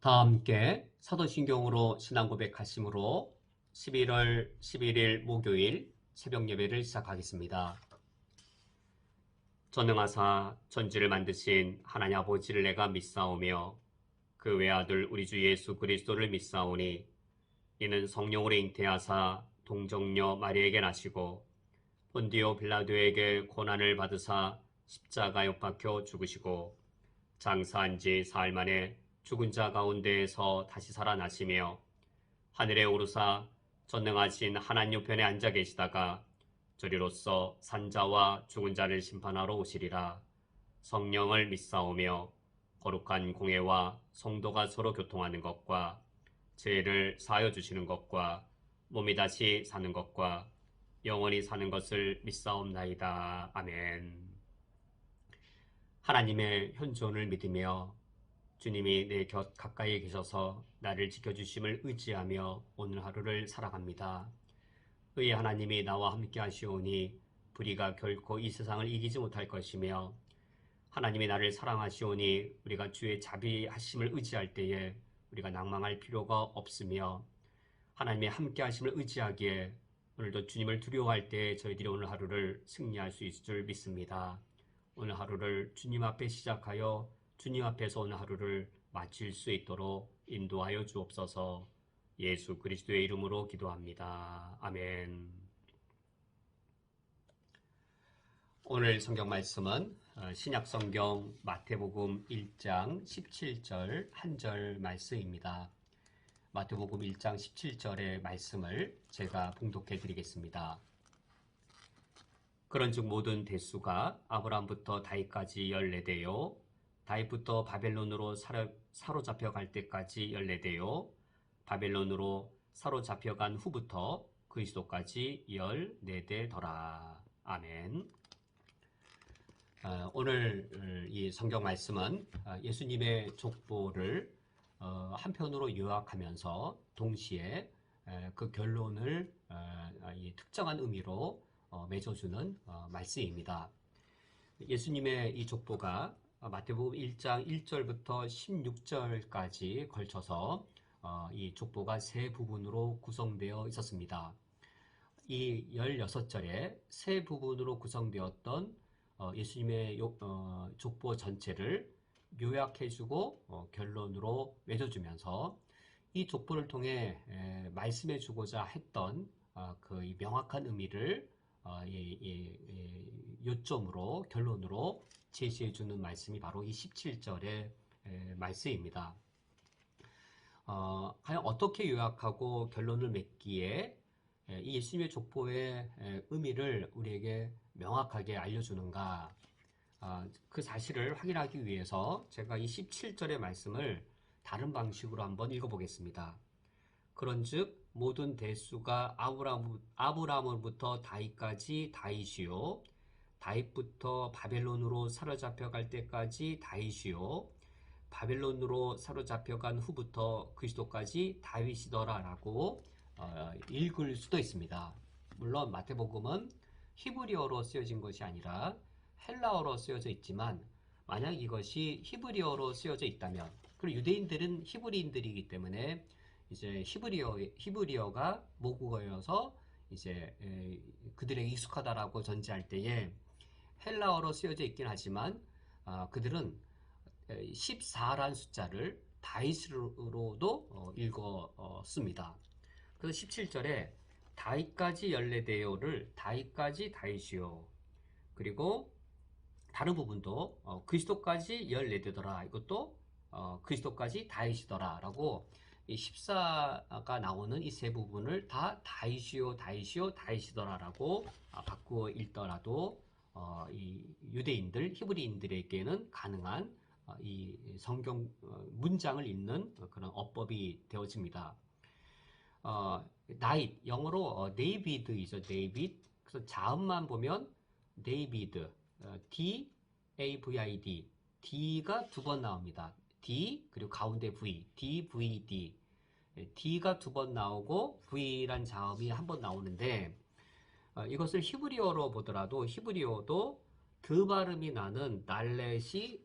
다 함께 사도신경으로 신앙 고백하심으로 11월 11일 목요일 새벽 예배를 시작하겠습니다. 전능하사 천지를 만드신 하나님 아버지를 내가 믿사오며 그 외아들 우리 주 예수 그리스도를 믿사오니 이는 성령으로 잉태하사 동정녀 마리에게 나시고 본디오 빌라도에게 고난을 받으사 십자가에 못 박혀 죽으시고 장사한 지 사흘 만에 죽은 자 가운데에서 다시 살아나시며 하늘에 오르사 전능하신 하나님 우편에 앉아 계시다가 저리로서 산자와 죽은 자를 심판하러 오시리라. 성령을 믿사오며 거룩한 공회와 성도가 서로 교통하는 것과 죄를 사하여 주시는 것과 몸이 다시 사는 것과 영원히 사는 것을 믿사옵나이다. 아멘. 하나님의 현존을 믿으며 주님이 내 곁 가까이에 계셔서 나를 지켜주심을 의지하며 오늘 하루를 살아갑니다. 의의 하나님이 나와 함께 하시오니 불의가 결코 이 세상을 이기지 못할 것이며 하나님이 나를 사랑하시오니 우리가 주의 자비하심을 의지할 때에 우리가 낭망할 필요가 없으며 하나님의 함께 하심을 의지하기에 오늘도 주님을 두려워할 때 저희들이 오늘 하루를 승리할 수 있을 줄 믿습니다. 오늘 하루를 주님 앞에 시작하여 주님 앞에서 오늘 하루를 마칠 수 있도록 인도하여 주옵소서. 예수 그리스도의 이름으로 기도합니다. 아멘. 오늘 성경 말씀은 신약 성경 마태복음 1장 17절 한 절 말씀입니다. 마태복음 1장 17절의 말씀을 제가 봉독해 드리겠습니다. 그런즉 모든 대수가 아브라함부터 다윗까지 14대요 다윗부터 바벨론으로 사로잡혀 갈 때까지 14대요 바벨론으로 사로잡혀간 후부터 그리스도까지 14대더라. 아멘. 오늘 이 성경 말씀은 예수님의 족보를 한편으로 요약하면서 동시에 그 결론을 특정한 의미로 맺어주는 말씀입니다. 예수님의 이 족보가 마태복음 1장 1절부터 16절까지 걸쳐서 이 족보가 세 부분으로 구성되어 있었습니다. 이 16절에 세 부분으로 구성되었던 예수님의 족보 전체를 요약해주고 결론으로 맺어주면서 이 족보를 통해 말씀해주고자 했던 그 명확한 의미를 요점으로 결론으로 제시해주는 말씀이 바로 이 17절의 말씀입니다. 과연 어떻게 요약하고 결론을 맺기에 이 예수님의 족보의 의미를 우리에게 명확하게 알려주는가, 그 사실을 확인하기 위해서 제가 이 17절의 말씀을 다른 방식으로 한번 읽어보겠습니다. 그런즉 모든 대수가 아브라함으로부터 다윗까지 다윗이요 다윗부터 바벨론으로 사로잡혀갈 때까지 다윗이요 바벨론으로 사로잡혀간 후부터 그리스도까지 다윗이더라 라고 읽을 수도 있습니다. 물론 마태복음은 히브리어로 쓰여진 것이 아니라 헬라어로 쓰여져 있지만 만약 이것이 히브리어로 쓰여져 있다면, 그리고 유대인들은 히브리인들이기 때문에 이제 히브리어가 모국어여서 이제 그들에게 익숙하다라고 전제할 때에 헬라어로 쓰여져 있긴 하지만 그들은 14란 숫자를 다윗으로도 읽었습니다. 그래서 17절에 다윗까지 14대요를 다윗까지 다윗이요, 그리고 다른 부분도 그리스도까지 14대더라, 이것도 그리스도까지 다윗이더라 라고 이 14가 나오는 이 세 부분을 다 다윗이요 다윗이요 다윗이더라 라고 바꾸어 읽더라도 이 유대인들 히브리인들에게는 가능한 이 성경 문장을 읽는 그런 어법이 되어집니다. 나잇, 영어로 데이비드이죠. 데이비드. 그래서 자음만 보면 데이비드, D-A-V-I-D, D가 두 번 나옵니다. D, 그리고 가운데 V, D-V-D. D가 두 번 나오고 V란 자음이 한 번 나오는데, 이것을 히브리어로 보더라도 히브리어도 그 발음이 나는 날렛이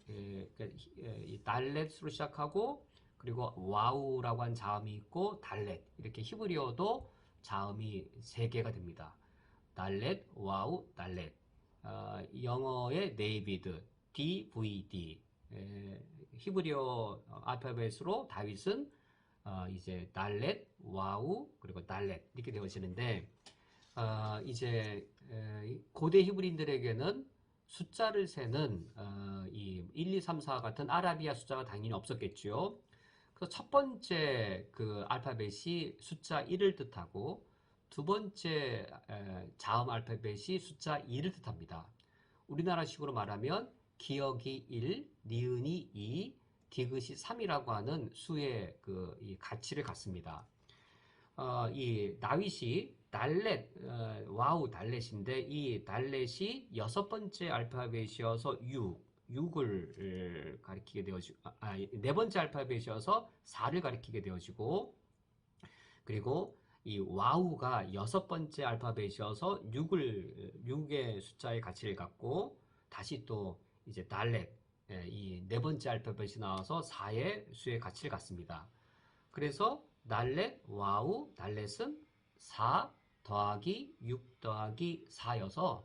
날렛으로 시작하고 그리고 와우라고 한 자음이 있고 달렛, 이렇게 히브리어도 자음이 3개가 됩니다. 달렛, 와우, 달렛. 영어의 데이비드, DVD. 히브리어 알파벳으로 다윗은 이제 달렛, 와우, 그리고 달렛 이렇게 되어지는데, 이제 고대 히브리인들에게는 숫자를 세는 이 1, 2, 3, 4 같은 아라비아 숫자가 당연히 없었겠죠. 그래서 첫 번째 그 알파벳이 숫자 1을 뜻하고, 두 번째 자음 알파벳이 숫자 2를 뜻합니다. 우리나라식으로 말하면 기억이 1, 니은이 2, 디귿이 3이라고 하는 수의 이 가치를 갖습니다. 이 다윗이 달렛, 와우 달렛인데, 이 달렛이 6번째 알파벳이어서 6을 가리키게 되어지고, 네 번째 알파벳이어서 4를 가리키게 되어지고, 그리고 이 와우가 6번째 알파벳이어서 6의 숫자의 가치를 갖고, 다시 또 이제 달렛, 이 네 번째 알파벳이 나와서 4의 수의 가치를 갖습니다. 그래서 달렛, 와우, 달렛은 4 더하기 6 더하기 4여서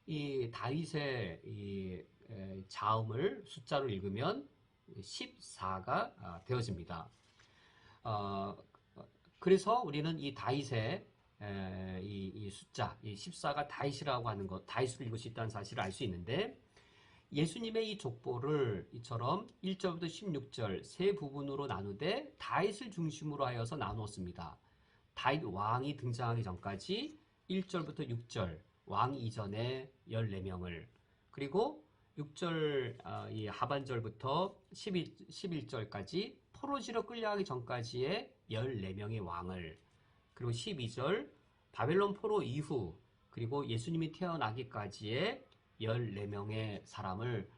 이 다윗의 이 자음을 숫자로 읽으면 14가 되어집니다. 그래서 우리는 이 다윗의 이 숫자, 이 14가 다윗이라고 하는 것, 다윗으로 읽을 수 있다는 사실을 알 수 있는데, 예수님의 이 족보를 이처럼 1절부터 16절 세 부분으로 나누되 다윗을 중심으로 하여서 나누었습니다. 다윗 왕이 등장하기 전까지 1절부터 6절, 왕 이전에 14명을, 그리고 6절 이 하반절부터 11절까지 포로지로 끌려가기 전까지의 14명의 왕을, 그리고 12절 바벨론 포로 이후, 그리고 예수님이 태어나기까지의 14명의 사람을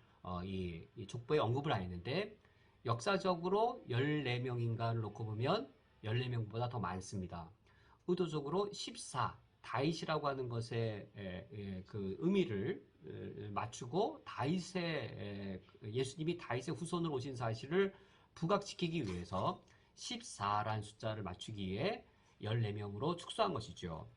이 족보에 언급을 하였는데, 역사적으로 14명인가를 놓고 보면 14명보다 더 많습니다. 의도적으로 14, 다윗이라고 하는 것의 그 의미를 맞추고 예수님이 다윗의 후손으로 오신 사실을 부각시키기 위해서 14라는 숫자를 맞추기 위해 14명으로 축소한 것이죠.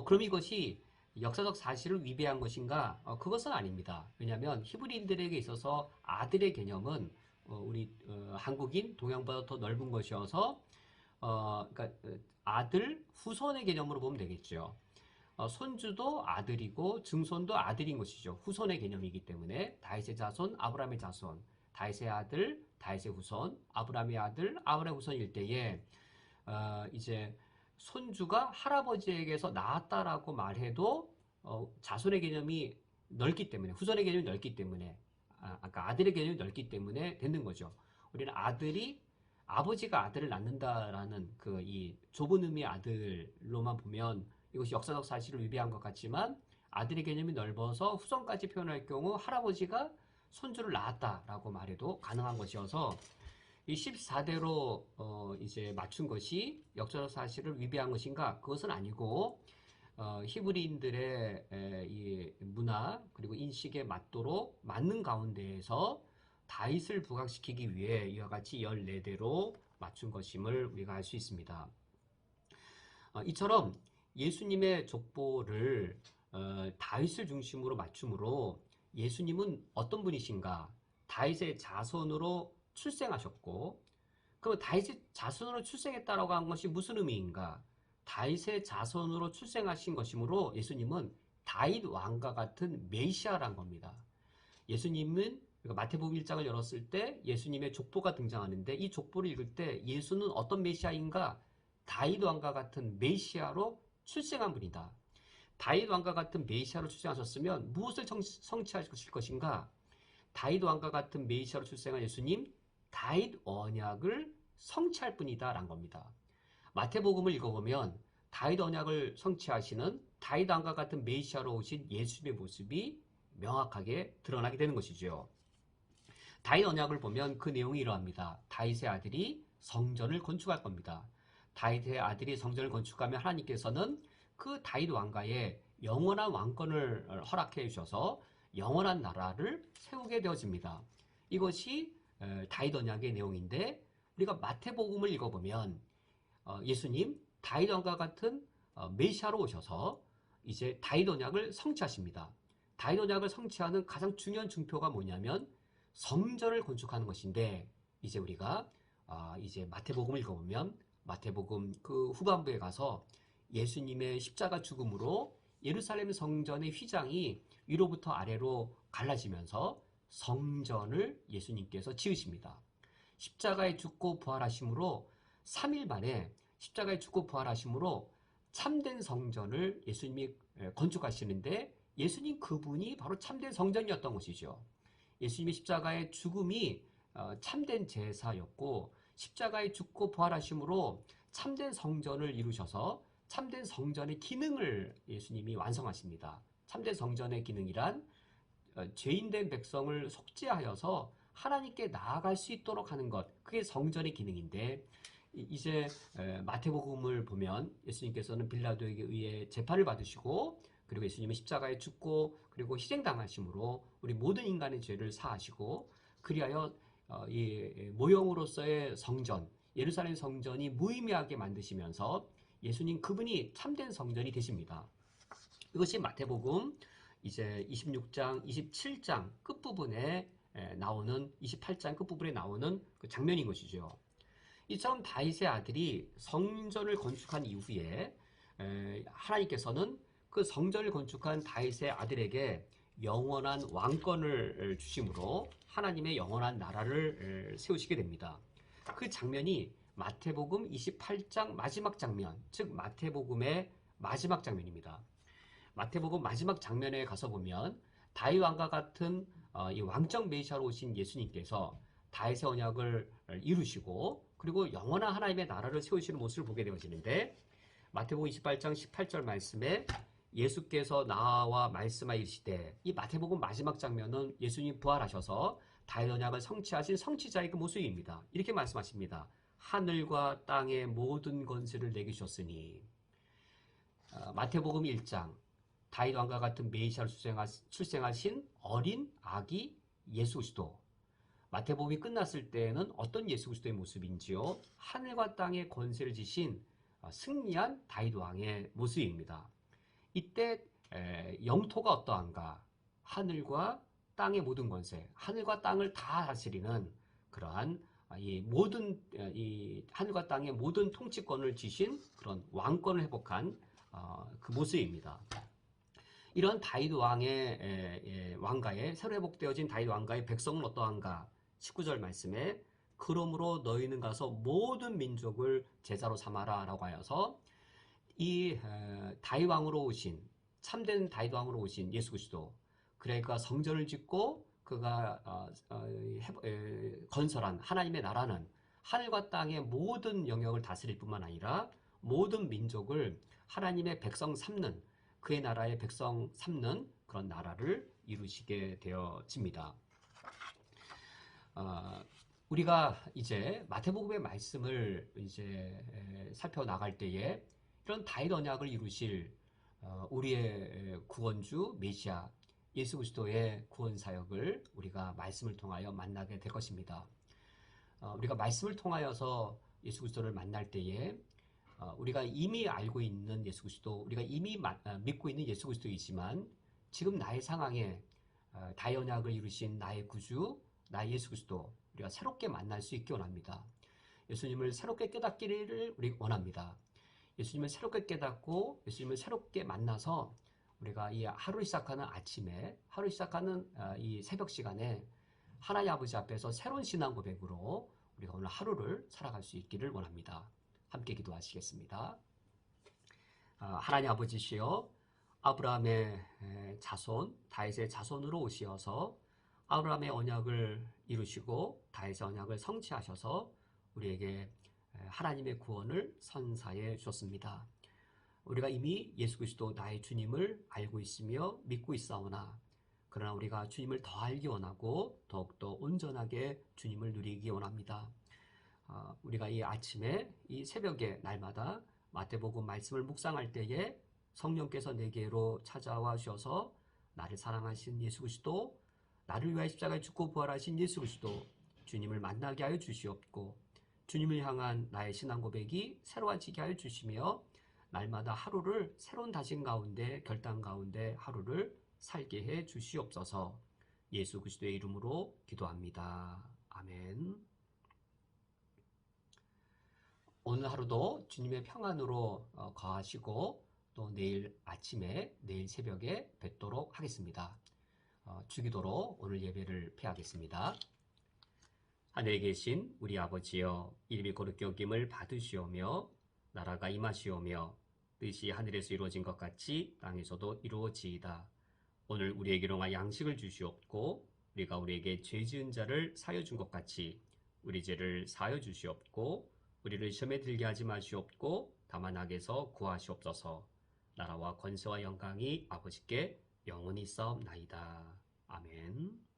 그럼 이것이 역사적 사실을 위배한 것인가? 그것은 아닙니다. 왜냐하면 히브리인들에게 있어서 아들의 개념은 우리 한국인, 동양보다 더 넓은 것이어서 그러니까 아들, 후손의 개념으로 보면 되겠죠. 손주도 아들이고 증손도 아들인 것이죠. 후손의 개념이기 때문에 다윗의 자손, 아브라함의 자손, 다윗의 아들, 다윗의 후손, 아브라함의 아들, 아브라함의 후손일 때에 이제 손주가 할아버지에게서 나왔다라고 말해도 자손의 개념이 넓기 때문에, 후손의 개념이 넓기 때문에, 아까 아들의 개념이 넓기 때문에 되는 거죠. 우리는 아버지가 아들을 낳는다라는 그 이 좁은 의미의 아들로만 보면 이것이 역사적 사실을 위배한 것 같지만, 아들의 개념이 넓어서 후손까지 표현할 경우 할아버지가 손주를 낳았다라고 말해도 가능한 것이어서, 이 14대로 이제 맞춘 것이 역사적 사실을 위배한 것인가? 그것은 아니고, 히브리인들의 이 문화 그리고 인식에 맞도록 맞는 가운데에서 다윗을 부각시키기 위해 이와 같이 14대로 맞춘 것임을 우리가 알 수 있습니다. 이처럼 예수님의 족보를 다윗을 중심으로 맞춤으로 예수님은 어떤 분이신가? 다윗의 자손으로 출생하셨고, 그럼 다윗의 자손으로 출생했다라고 한 것이 무슨 의미인가? 다윗의 자손으로 출생하신 것이므로 예수님은 다윗 왕과 같은 메시아란 겁니다. 예수님은 마태복음 1장을 열었을 때 예수님의 족보가 등장하는데, 이 족보를 읽을 때 예수는 어떤 메시아인가? 다윗 왕과 같은 메시아로 출생한 분이다. 다윗 왕과 같은 메시아로 출생하셨으면 무엇을 성취하실 것인가? 다윗 왕과 같은 메시아로 출생한 예수님, 다윗 언약을 성취할 뿐이다 라는 겁니다. 마태복음을 읽어보면 다윗 언약을 성취하시는 다윗 왕과 같은 메시아로 오신 예수님의 모습이 명확하게 드러나게 되는 것이죠. 다윗 언약을 보면 그 내용이 이러합니다. 다윗의 아들이 성전을 건축할 겁니다. 다윗의 아들이 성전을 건축하면 하나님께서는 그 다윗 왕가에 영원한 왕권을 허락해 주셔서 영원한 나라를 세우게 되어집니다. 이것이 다윗 언약의 내용인데, 우리가 마태복음을 읽어보면 예수님 다윗 왕과 같은 메시아로 오셔서 이제 다윗 언약을 성취하십니다. 다윗 언약을 성취하는 가장 중요한 증표가 뭐냐면 성전을 건축하는 것인데, 이제 우리가 이제 마태복음을 읽어보면 마태복음 그 후반부에 가서 예수님의 십자가 죽음으로 예루살렘 성전의 휘장이 위로부터 아래로 갈라지면서 성전을 예수님께서 지으십니다. 십자가에 죽고 부활하심으로 3일 만에 십자가에 죽고 부활하심으로 참된 성전을 예수님이 건축하시는데, 예수님 그분이 바로 참된 성전이었던 것이죠. 예수님의 십자가의 죽음이 참된 제사였고, 십자가에 죽고 부활하심으로 참된 성전을 이루셔서 참된 성전의 기능을 예수님이 완성하십니다. 참된 성전의 기능이란 죄인된 백성을 속죄하여서 하나님께 나아갈 수 있도록 하는 것, 그게 성전의 기능인데, 이제 마태복음을 보면 예수님께서는 빌라도에게 의해 재판을 받으시고, 그리고 예수님은 십자가에 죽고 그리고 희생당하심으로 우리 모든 인간의 죄를 사하시고, 그리하여 이 모형으로서의 성전, 예루살렘 성전이 무의미하게 만드시면서 예수님 그분이 참된 성전이 되십니다. 이것이 마태복음 이제 26장, 27장 끝부분에 나오는, 28장 끝부분에 나오는 그 장면인 것이죠. 이처럼 다윗의 아들이 성전을 건축한 이후에 하나님께서는 그 성전을 건축한 다윗의 아들에게 영원한 왕권을 주심으로 하나님의 영원한 나라를 세우시게 됩니다. 그 장면이 마태복음 28장 마지막 장면, 즉 마태복음의 마지막 장면입니다. 마태복음 마지막 장면에 가서 보면 다윗 왕과 같은 이 왕적 메시아로 오신 예수님께서 다윗의 언약을 이루시고 그리고 영원한 하나님의 나라를 세우시는 모습을 보게 되어지는데, 마태복음 28장 18절 말씀에 예수께서 나와 말씀하시되, 이 마태복음 마지막 장면은 예수님 부활하셔서 다윗 언약을 성취하신 성취자의 그 모습입니다. 이렇게 말씀하십니다. 하늘과 땅의 모든 권세를 내게 주셨으니. 마태복음 1장 다윗 왕과 같은 메시아로 출생하신 어린 아기 예수 그리스도. 마태복음이 끝났을 때에는 어떤 예수 그리스도의 모습인지요? 하늘과 땅의 권세를 지신 승리한 다윗 왕의 모습입니다. 이때 영토가 어떠한가? 하늘과 땅의 모든 권세, 하늘과 땅을 다 다스리는 그러한 이 모든 이 하늘과 땅의 모든 통치권을 지신 그런 왕권을 회복한 그 모습입니다. 이런 다윗 왕의 왕가에 새로 회복되어진 다윗 왕가의 백성은 어떠한가? 19절 말씀에 그러므로 너희는 가서 모든 민족을 제자로 삼아라 라고 하여서 이 다윗 왕으로 오신, 참된 다윗 왕으로 오신 예수 그리스도, 그러니까 성전을 짓고 그가 건설한 하나님의 나라는 하늘과 땅의 모든 영역을 다스릴 뿐만 아니라 모든 민족을 하나님의 백성 삼는, 그의 나라의 백성 삼는 그런 나라를 이루시게 되어집니다. 우리가 이제 마태복음의 말씀을 이제 살펴나갈 때에 이런 다윗 언약을 이루실 우리의 구원주 메시아 예수 그리스도의 구원 사역을 우리가 말씀을 통하여 만나게 될 것입니다. 우리가 말씀을 통하여서 예수 그리스도를 만날 때에 우리가 이미 알고 있는 예수 그리스도, 우리가 이미 믿고 있는 예수 그리스도이지만 지금 나의 상황에 다윗 언약을 이루신 나의 구주, 나의 예수 그리스도, 우리가 새롭게 만날 수 있기 원합니다. 예수님을 새롭게 깨닫기를 우리 원합니다. 예수님을 새롭게 깨닫고 예수님을 새롭게 만나서 우리가 이 하루를 시작하는 아침에, 하루 시작하는 이 새벽 시간에 하나님 아버지 앞에서 새로운 신앙 고백으로 우리가 오늘 하루를 살아갈 수 있기를 원합니다. 함께 기도하시겠습니다. 하나님 아버지시여, 아브라함의 자손, 다윗의 자손으로 오시어서 아브라함의 언약을 이루시고 다윗의 언약을 성취하셔서 우리에게 하나님의 구원을 선사해 주셨습니다. 우리가 이미 예수 그리스도 나의 주님을 알고 있으며 믿고 있사오나, 그러나 우리가 주님을 더 알기 원하고 더욱더 온전하게 주님을 누리기 원합니다. 우리가 이 아침에, 이 새벽에 날마다 마태복음 말씀을 묵상할 때에 성령께서 내게로 찾아와 주셔서 나를 사랑하신 예수 그리스도, 나를 위하여 십자가에 죽고 부활하신 예수 그리스도, 주님을 만나게 하여 주시옵고, 주님을 향한 나의 신앙 고백이 새로워지게 하여 주시며 날마다 하루를 새로운 다짐 가운데 결단 가운데 하루를 살게 해 주시옵소서. 예수 그리스도의 이름으로 기도합니다. 아멘. 오늘 하루도 주님의 평안으로 거하시고 또 내일 아침에 내일 새벽에 뵙도록 하겠습니다. 주기도로 오늘 예배를 폐하겠습니다. 하늘에 계신 우리 아버지여, 이름이 거룩히 여김을 받으시오며 나라가 임하시오며 뜻이 하늘에서 이루어진 것 같이 땅에서도 이루어지이다. 오늘 우리에게 일용할 양식을 주시옵고 우리가 우리에게 죄 지은 자를 사하여 준 것 같이 우리 죄를 사하여 주시옵고 우리를 시험에 들게 하지 마시옵고 다만 악에서 구하시옵소서. 나라와 권세와 영광이 아버지께 영원히 있사옵나이다. 아멘.